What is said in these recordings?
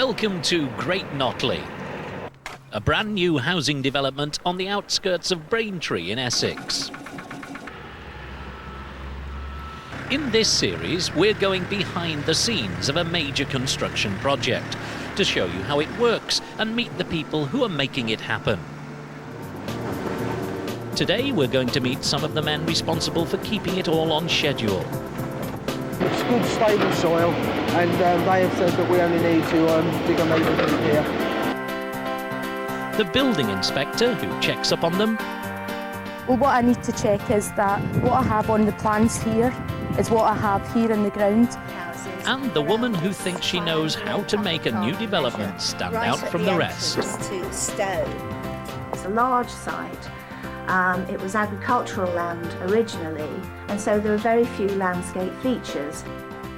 Welcome to Great Notley, a brand new housing development on the outskirts of Braintree in Essex. In this series, we're going behind the scenes of a major construction project to show you how it works and meet the people who are making it happen. Today, we're going to meet some of the men responsible for keeping it all on schedule. It's good, stable soil, and they have said that we only need to dig a metre through here. The building inspector, who checks up on them. Well, what I need to check is that what I have on the plans here is what I have here in the ground. And the woman who thinks she knows how to make a new development stand out from the rest. To Stow. It's a large site. It was agricultural land originally, and so there are very few landscape features.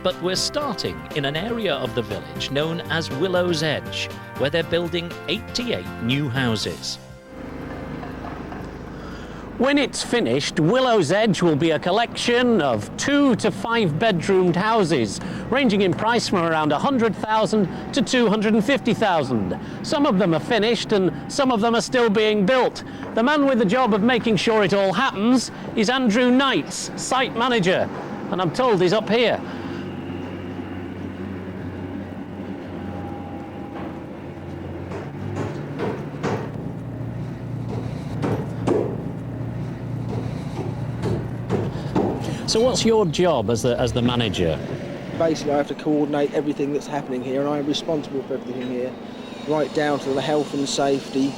But we're starting in an area of the village known as Willows Edge, where they're building 88 new houses. When it's finished, Willows Edge will be a collection of 2 to 5 bedroomed houses, ranging in price from around 100,000 to 250,000. Some of them are finished and some of them are still being built. The man with the job of making sure it all happens is Andrew Knights, site manager, and I'm told he's up here. So what's your job as the manager? Basically, I have to coordinate everything that's happening here, and I'm responsible for everything here, right down to the health and safety,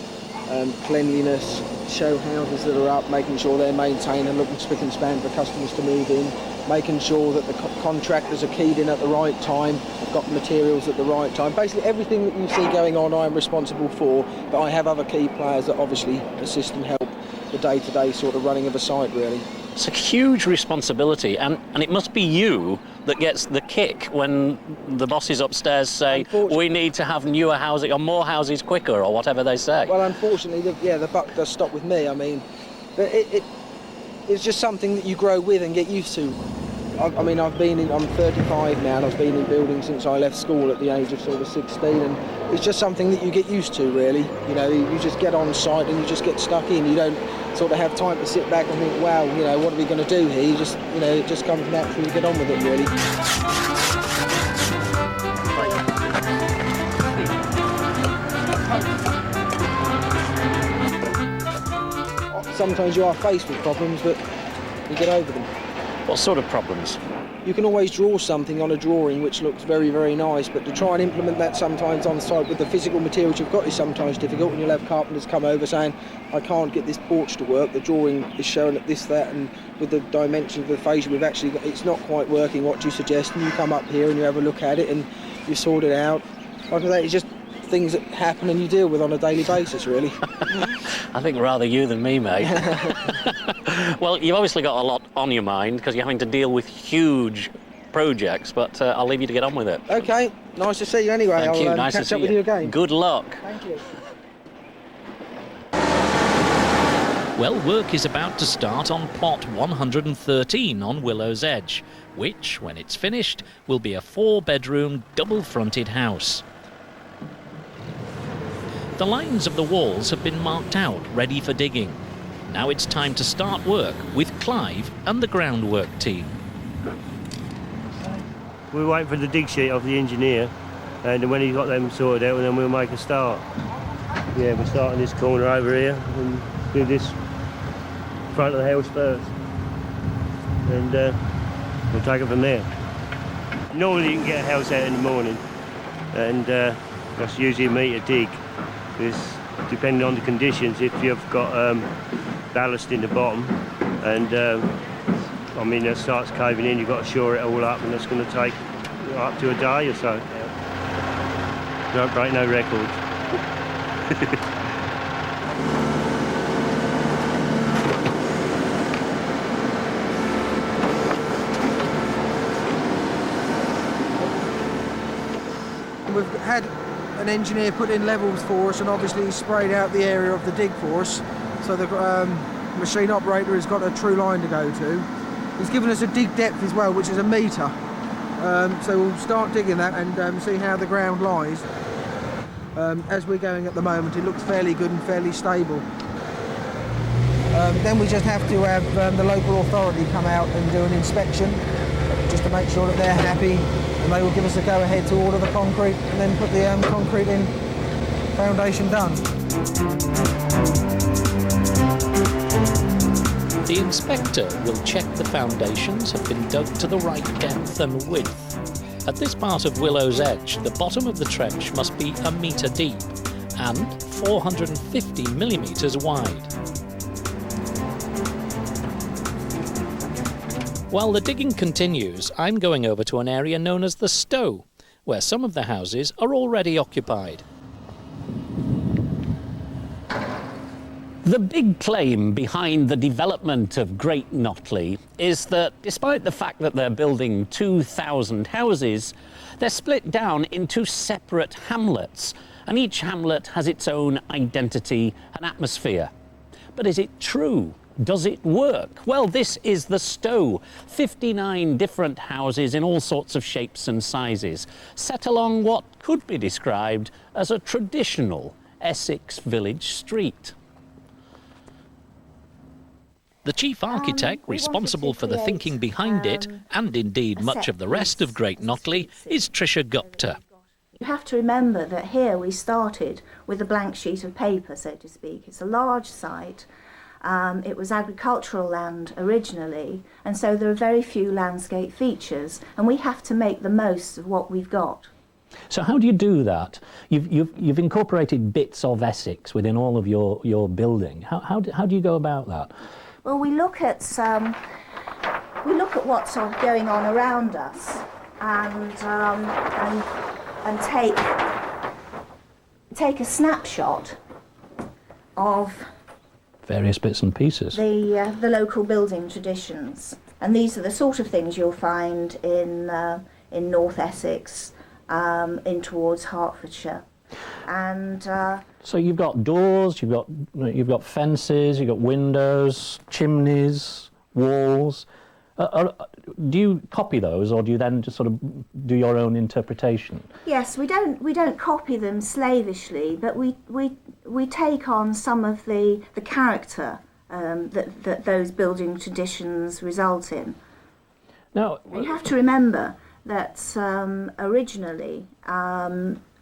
cleanliness, show houses that are up, making sure they're maintained and looking spick and span for customers to move in, making sure that the contractors are keyed in at the right time, have got materials at the right time. Basically, everything that you see going on, I'm responsible for, but I have other key players that obviously assist and help the day-to-day sort of running of a site, really. It's a huge responsibility, and it must be you that gets the kick when the bosses upstairs say, we need to have newer housing or more houses quicker, or whatever they say. Well, unfortunately, the buck does stop with me. I mean, it's just something that you grow with and get used to. I'm 35 now, and I've been in buildings since I left school at the age of sort of 16, and it's just something that you get used to, really. You know, you just get on site and you just get stuck in. You don't sort of have time to sit back and think, wow, you know, what are we going to do here? You just, you know, it just comes naturally. You get on with it, really. Sometimes you are faced with problems, but you get over them. What sort of problems? You can always draw something on a drawing which looks very, very nice, but to try and implement that sometimes on site with the physical materials you've got is sometimes difficult, and you'll have carpenters come over saying, I can't get this porch to work, the drawing is showing it this, that, and with the dimensions of the fascia we've actually got, it's not quite working, what do you suggest? And you come up here and you have a look at it and you sort it out. Like I say, it's just things that happen and you deal with on a daily basis, really. I think rather you than me, mate. Well, you've obviously got a lot on your mind because you're having to deal with huge projects, but I'll leave you to get on with it. OK, nice to see you anyway. Thank you. I'll Nice to catch see up with you again. Good luck. Thank you. Well, work is about to start on plot 113 on Willows Edge, which, when it's finished, will be a 4-bedroom, double-fronted house. The lines of the walls have been marked out, ready for digging. Now it's time to start work with Clive and the groundwork team. We're waiting for the dig sheet of the engineer, and when he's got them sorted out, then we'll make a start. Yeah, we're starting this corner over here and do this front of the house first, and we'll take it from there. Normally you can get a house out in the morning, and that's usually a metre dig. Because depending on the conditions, if you've got ballast in the bottom and it starts caving in, you've got to shore it all up, and that's going to take up to a day or so. Don't break no records. We've had an engineer put in levels for us, and obviously he's sprayed out the area of the dig for us, so the machine operator has got a true line to go to. He's given us a dig depth as well, which is 1 metre. So we'll start digging that and see how the ground lies. As we're going at the moment, it looks fairly good and fairly stable. Then we just have to have the local authority come out and do an inspection just to make sure that they're happy, and they will give us a go-ahead to order the concrete and then put the concrete in, foundation done. The inspector will check the foundations have been dug to the right depth and width. At this part of Willows Edge, the bottom of the trench must be 1 metre deep and 450 millimetres wide. While the digging continues, I'm going over to an area known as the Stow, where some of the houses are already occupied. The big claim behind the development of Great Notley is that despite the fact that they're building 2,000 houses, they're split down into separate hamlets, and each hamlet has its own identity and atmosphere. But is it true? Does it work? Well, this is the Stow, 59 different houses in all sorts of shapes and sizes, set along what could be described as a traditional Essex village street. The chief architect responsible for the thinking behind it, and indeed much of the rest of Great Notley, is Trisha Gupta. You have to remember that here we started with a blank sheet of paper, so to speak. It's a large site. It was agricultural land originally, and so there are very few landscape features, and we have to make the most of what we've got. So how do you do that? You've incorporated bits of Essex within all of your building. How do you go about that? Well, we look at what's sort of going on around us, and take a snapshot of Various bits and pieces. The local building traditions, and these are the sort of things you'll find in North Essex, in towards Hertfordshire, and. So you've got doors, you've got fences, you've got windows, chimneys, walls. Do you copy those, or do you then just sort of do your own interpretation? Yes, we don't copy them slavishly, but we take on some of the character that those building traditions result in. Now, you have to remember that originally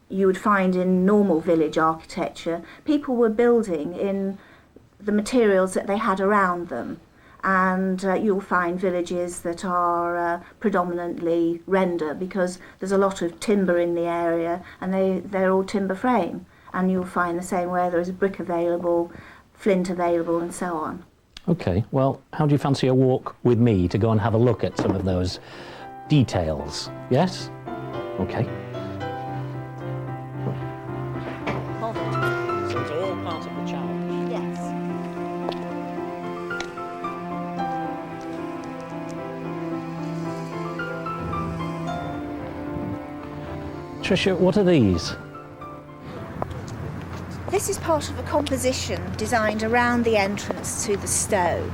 you would find in normal village architecture, people were building in the materials that they had around them. And you'll find villages that are predominantly render, because there's a lot of timber in the area, and they're all timber frame. And you'll find the same where there is brick available, flint available, and so on. Okay, well, how do you fancy a walk with me to go and have a look at some of those details? Yes? Okay. So it's all part of the challenge. Yes. Trisha, what are these? This is part of a composition designed around the entrance to the Stow.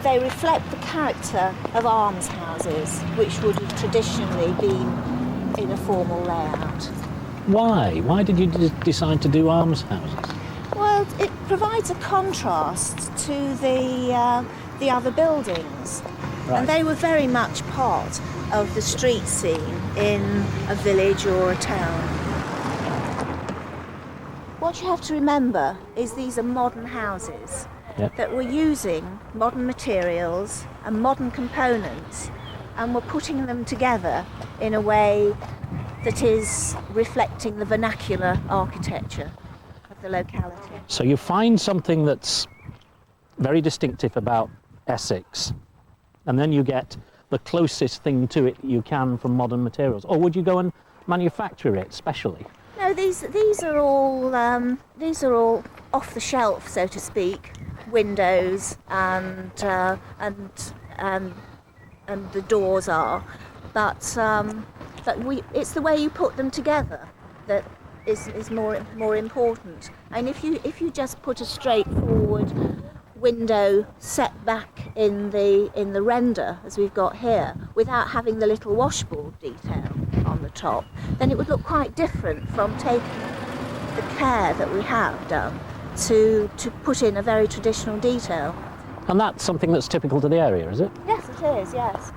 They reflect the character of almshouses, which would have traditionally been in a formal layout. Why? Why did you decide to do almshouses? Well, it provides a contrast to the other buildings. Right. And they were very much part of the street scene in a village or a town. What you have to remember is these are modern houses. Yep. That were using modern materials and modern components, and were putting them together in a way that is reflecting the vernacular architecture of the locality. So you find something that's very distinctive about Essex, and then you get the closest thing to it you can from modern materials. Or would you go and manufacture it specially? No, these are all off the shelf, so to speak. Windows and the doors are, but it's the way you put them together that is more important. And if you just put a straightforward window set back in the render as we've got here, without having the little washboard detail on the top, then it would look quite different from taking care that we have done to put in a very traditional detail. And that's something that's typical to the area, is it? Yes, it is, yes.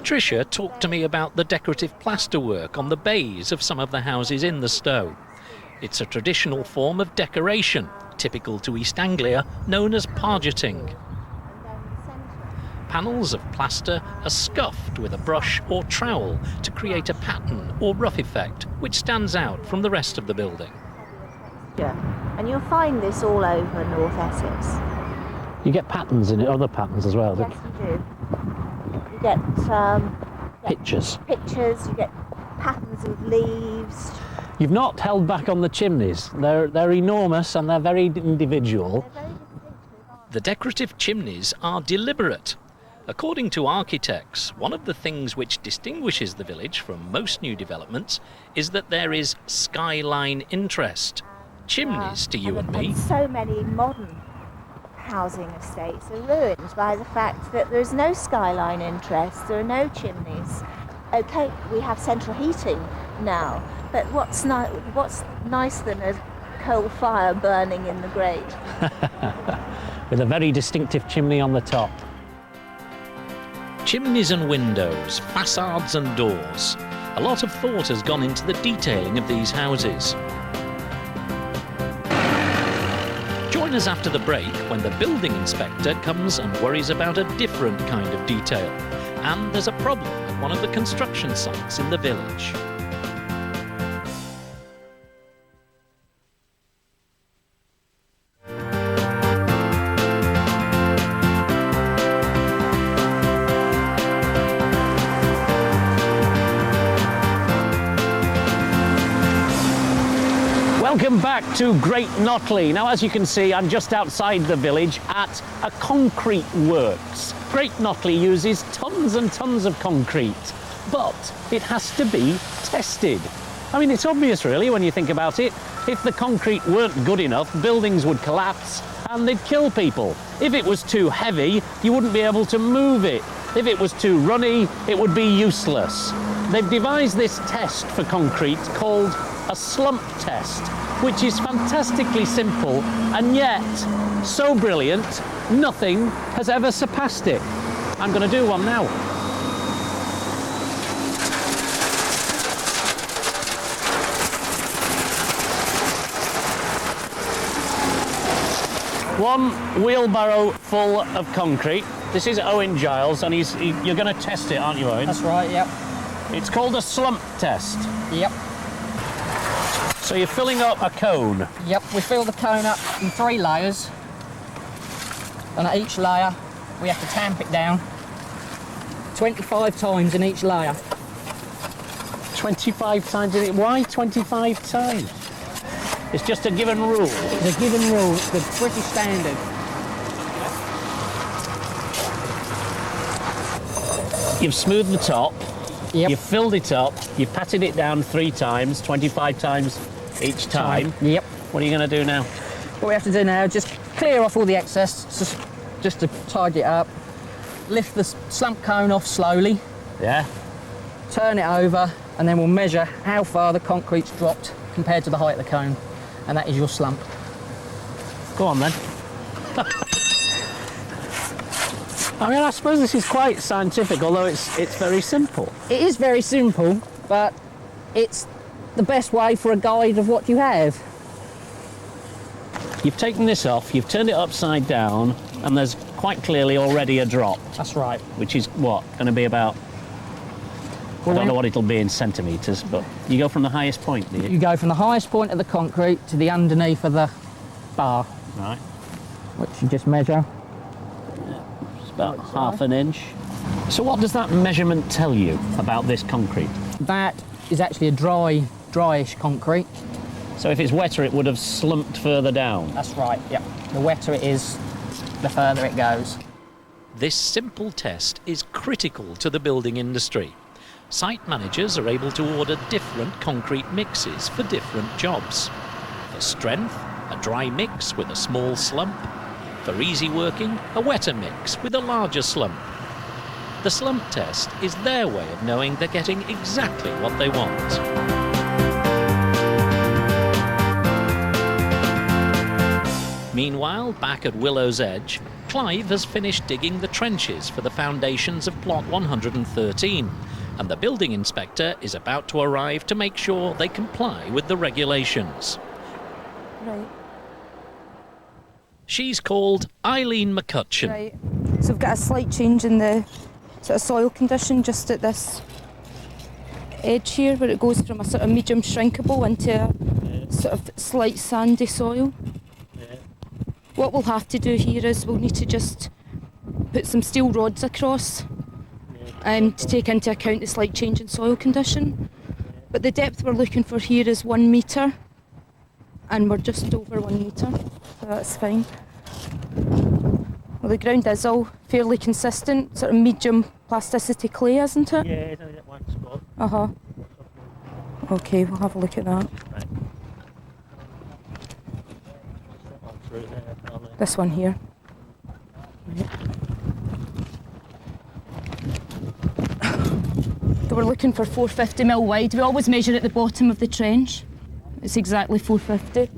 Tricia talked to me about the decorative plasterwork on the bays of some of the houses in the Stow. It's a traditional form of decoration, typical to East Anglia, known as pargeting. Panels of plaster are scuffed with a brush or trowel to create a pattern or rough effect which stands out from the rest of the building. Yeah. And you'll find this all over North Essex. You get patterns in it, other patterns as well. Yes, you do. You get Pictures. pictures, you get patterns of leaves. You've not held back on the chimneys. They're enormous and they're very individual. They're very distinctive, aren't The decorative chimneys are deliberate. According to architects, one of the things which distinguishes the village from most new developments is that there is skyline interest. Chimneys, to you and me, so many modern housing estates are ruined by the fact that there's no skyline interest, there are no chimneys. Okay, we have central heating now, but what's nicer than a coal fire burning in the grate? With a very distinctive chimney on the top. chimneys and windows, facades and doors. A lot of thought has gone into the detailing of these houses. Join us after the break when the building inspector comes and worries about a different kind of detail. And there's a problem at one of the construction sites in the village. Welcome back to Great Notley. Now, as you can see, I'm just outside the village at a concrete works. Great Notley uses tons and tons of concrete, but it has to be tested. I mean, it's obvious really when you think about it. If the concrete weren't good enough, buildings would collapse and they'd kill people. If it was too heavy, you wouldn't be able to move it. If it was too runny, it would be useless. They've devised this test for concrete called a slump test, which is fantastically simple and yet so brilliant, nothing has ever surpassed it. I'm going to do one now. One wheelbarrow full of concrete. This is Owen Giles, and you're going to test it, aren't you, Owen? That's right, yep. It's called a slump test. Yep. So you're filling up a cone. Yep, we fill the cone up in 3 layers. And at each layer, we have to tamp it down 25 times in each layer. 25 times in it. Why 25 times? It's just a given rule. It's a given rule, it's the British standard. You've smoothed the top. Yep. You've filled it up. You've patted it down 3 times, 25 times each time. Yep. What are you going to do now? What we have to do now is just clear off all the excess, just to tidy it up. Lift the slump cone off slowly, Yeah. turn it over, and then we'll measure how far the concrete's dropped compared to the height of the cone. And that is your slump. Go on then. I mean, I suppose this is quite scientific, although it's very simple. It is very simple, but it's the best way for a guide of what you have. You've taken this off, you've turned it upside down, and there's quite clearly already a drop, That's right. which is what? Going to be about, I don't know what it'll be in centimetres, but you go from the highest point, do you? You go from the highest point of the concrete to the underneath of the bar, Right. which you just measure. It's about half an inch. So what does that measurement tell you about this concrete? That is actually a dryish concrete. So if it's wetter, it would have slumped further down. That's right, yep. The wetter it is, the further it goes. This simple test is critical to the building industry. Site managers are able to order different concrete mixes for different jobs. For strength, a dry mix with a small slump. For easy working, a wetter mix with a larger slump. The slump test is their way of knowing they're getting exactly what they want. Meanwhile, back at Willows Edge, Clive has finished digging the trenches for the foundations of plot 113, and the building inspector is about to arrive to make sure they comply with the regulations. Right. She's called Eileen McCutcheon. Right. So we've got a slight change in the sort of soil condition just at this edge here, where it goes from a sort of medium shrinkable into a sort of slight sandy soil. What we'll have to do here is we'll need to just put some steel rods across to take into account the slight change in soil condition. But the depth we're looking for here is 1 metre, and we're just over 1 metre, so that's fine. Well, the ground is all fairly consistent, sort of medium plasticity clay, isn't it? Yeah, it's only that one spot. Uh-huh. Okay, we'll have a look at that. Right. This one here. So we're looking for 450mm wide. We always measure at the bottom of the trench. It's exactly 450.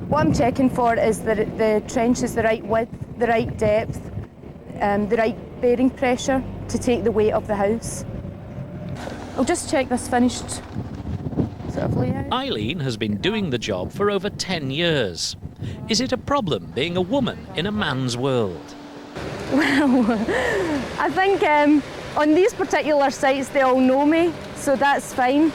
What I'm checking for is that the trench is the right width, the right depth, the right bearing pressure to take the weight of the house. I'll just check this finished sort of layout. Eileen has been doing the job for over 10 years. Is it a problem being a woman in a man's world? Well, I think on these particular sites they all know me, so that's fine.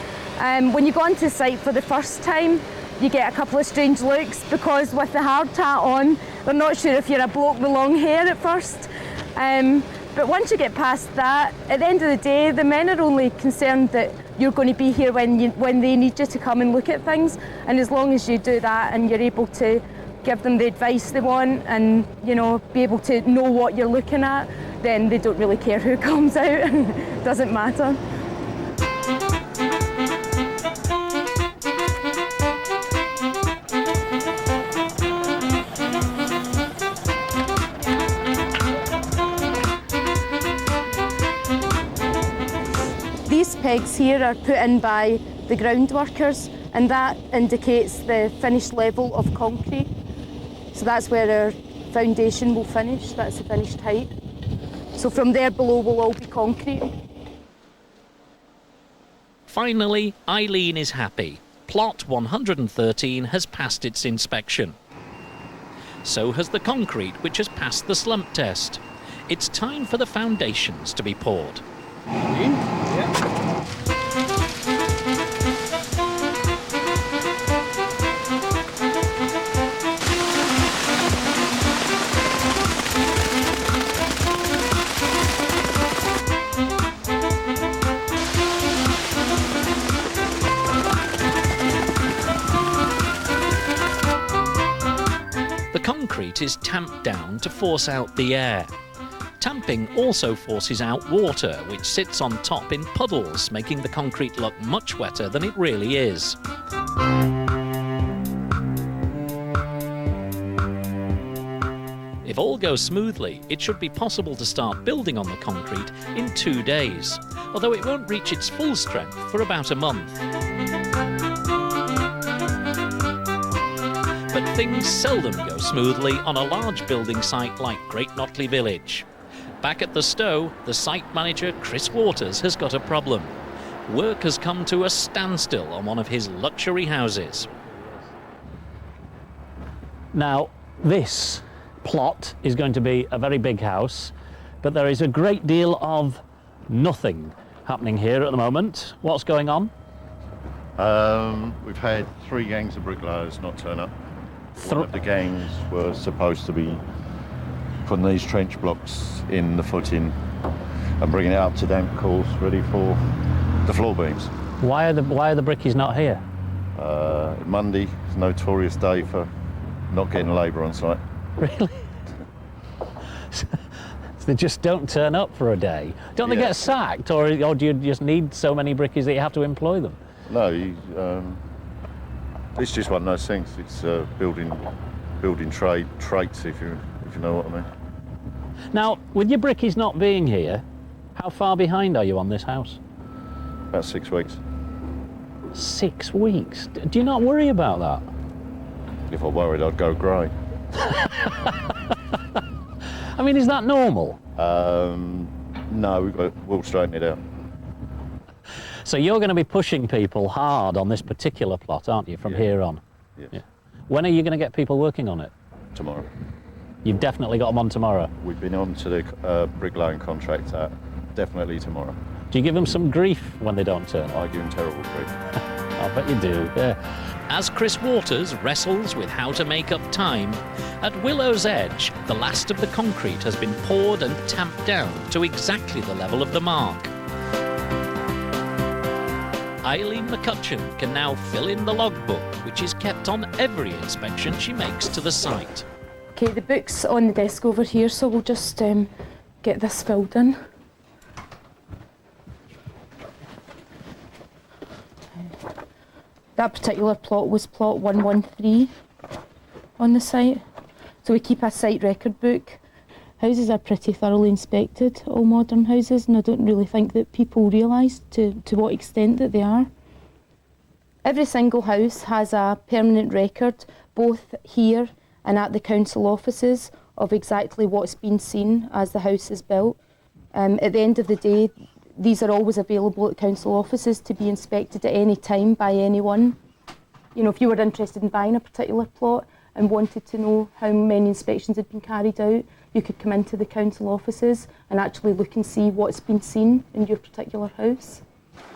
When you go onto site for the first time, you get a couple of strange looks because with the hard hat on, they're not sure if you're a bloke with long hair at first. But once you get past that, at the end of the day, the men are only concerned that you're going to be here when they need you to come and look at things. And as long as you do that and you're able to give them the advice they want and, you know, be able to know what you're looking at, then they don't really care who comes out. It doesn't matter. These pegs here are put in by the ground workers, and that indicates the finished level of concrete. So that's where our foundation will finish, that's the finished height. So from there below will all be concrete. Finally, Eileen is happy. Plot 113 has passed its inspection. So has the concrete, which has passed the slump test. It's time for the foundations to be poured. The concrete is tamped down to force out the air. Tamping also forces out water, which sits on top in puddles, making the concrete look much wetter than it really is. If all goes smoothly, it should be possible to start building on the concrete in 2 days, although it won't reach its full strength for about a month. But things seldom go smoothly on a large building site like Great Notley village. Back at the Stow, the site manager, Chris Waters, has got a problem. Work has come to a standstill on one of his luxury houses. Now, this plot is going to be a very big house, but there is a great deal of nothing happening here at the moment. What's going on? We've had 3 gangs of bricklayers not turn up. One of the gangs were supposed to be putting these trench blocks in the footing and bringing it up to damp course, ready for the floor beams. Why are the brickies not here? Monday is a notorious day for not getting labour on site. Really? So they just don't turn up for a day. Don't they get sacked, or do you just need so many brickies that you have to employ them? No, it's just one of those things. It's building traits, if you know what I mean. Now, with your brickies not being here, how far behind are you on this house? About 6 weeks. 6 weeks? Do you not worry about that? If I worried, I'd go grey. I mean, is that normal? No, we'll straighten it out. So you're going to be pushing people hard on this particular plot, aren't you, from here on? Yes. Yeah. When are you going to get people working on it? Tomorrow. You've definitely got them on tomorrow. We've been on to the bricklaying contract definitely tomorrow. Do you give them some grief when they don't turn up? I give them terrible grief. I bet you do, yeah. As Chris Waters wrestles with how to make up time, at Willows Edge, the last of the concrete has been poured and tamped down to exactly the level of the mark. Eileen McCutcheon can now fill in the logbook, which is kept on every inspection she makes to the site. Okay, the book's on the desk over here, so we'll just get this filled in. That particular plot was plot 113 on the site. So we keep a site record book. Houses are pretty thoroughly inspected, all modern houses, and I don't really think that people realise to what extent that they are. Every single house has a permanent record, both here and at the council offices, of exactly what's been seen as the house is built. At the end of the day, these are always available at council offices to be inspected at any time by anyone. You know, if you were interested in buying a particular plot and wanted to know how many inspections had been carried out, you could come into the council offices and actually look and see what's been seen in your particular house.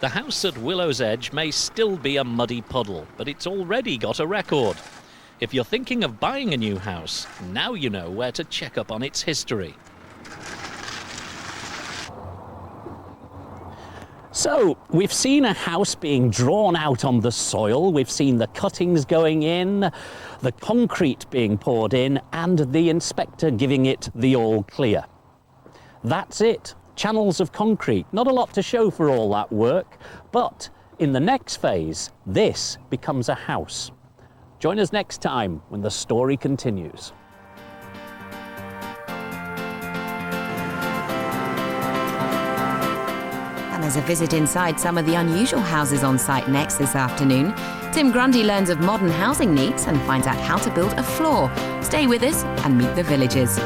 The house at Willows Edge may still be a muddy puddle, but it's already got a record. If you're thinking of buying a new house, now you know where to check up on its history. So, we've seen a house being drawn out on the soil, we've seen the cuttings going in, the concrete being poured in, and the inspector giving it the all clear. That's it. Channels of concrete. Not a lot to show for all that work, but in the next phase, this becomes a house. Join us next time when the story continues. And there's a visit inside some of the unusual houses on site next this afternoon. Tim Grundy learns of modern housing needs and finds out how to build a floor. Stay with us and meet the villagers.